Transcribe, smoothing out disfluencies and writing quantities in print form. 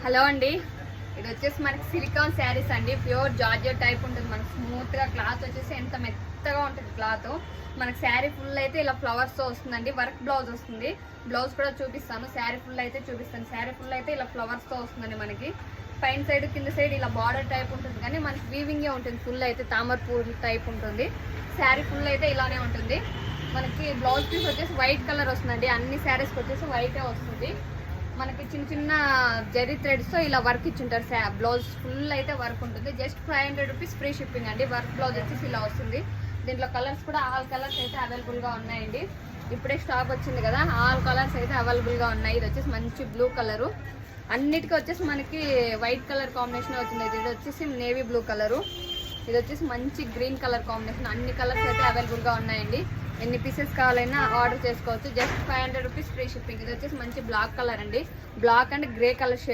Hello అండి, ఇది వచ్చేసి మనకి సిలికాన్ శారీస్ అండి. ప్యూర్ జార్జెట్ టైప్ ఉంటుంది. మనకి స్మూత్ గా క్లాత్ వచ్చేసి ఎంత మెత్తగా ఉంటుంది క్లాత్. మనకి శారీ ఫుల్ అయితే ఇలా ఫ్లవర్స్ తో వస్తుందండి. వర్క్ బ్లౌజ్ వస్తుంది. బ్లౌజ్ కూడా చూపిస్తాను. శారీ ఫుల్ అయితే చూపిస్తాను. శారీ ఫుల్ అయితే ఇలా ఫ్లవర్స్ తో వస్తుందండి. మనకి పైన సైడ్ కింద సైడ్ ఇలా బార్డర్ టైప్ ఉంటుంది, కానీ మనకి వీవింగే ఉంటుంది. ఫుల్ అయితే తామర పూలు టైప్ ఉంటుంది. శారీ ఫుల్ అయితే ఇలానే ఉంటుంది. మనకి బ్లౌజ్ పీస్ వచ్చేసి వైట్ కలర్ వస్తుందండి. అన్ని శారీస్కి వచ్చేసి వైటే వస్తుంది. మనకి చిన్న చిన్న జరీ థ్రెడ్స్ తో ఇలా వర్క్ ఇచ్చింటారు. బ్లౌజ్ ఫుల్ అయితే వర్క్ ఉంటుంది. జస్ట్ 500 రూపీస్ ఫ్రీ షిప్పింగ్ అండి. వర్క్ బ్లౌజ్ వచ్చేసి ఇలా వస్తుంది. దీంట్లో కలర్స్ కూడా ఆల్ కలర్స్ అయితే అవైలబుల్ గా ఉన్నాయండి. ఇప్పుడే స్టాక్ వచ్చింది కదా, ఆల్ కలర్స్ అయితే అవైలబుల్ గా ఉన్నాయి. ఇది వచ్చేసి మంచి బ్లూ కలరు. అన్నిటికీ వచ్చేసి మనకి వైట్ కలర్ కాంబినేషన్ వచ్చింది. ఇది వచ్చేసి నేవీ బ్లూ కలరు. ఇది వచ్చేసి మంచి గ్రీన్ కలర్ కాంబినేషన్. అన్ని కలర్స్ అయితే అవైలబుల్ గా ఉన్నాయండి. ఎన్ని పీసెస్ కావాలైనా ఆర్డర్ చేసుకోవచ్చు. Just 500 rupees free shipping. ఇది వచ్చేసి మంచి బ్లాక్ కలర్ అండి. Black and grey colour shade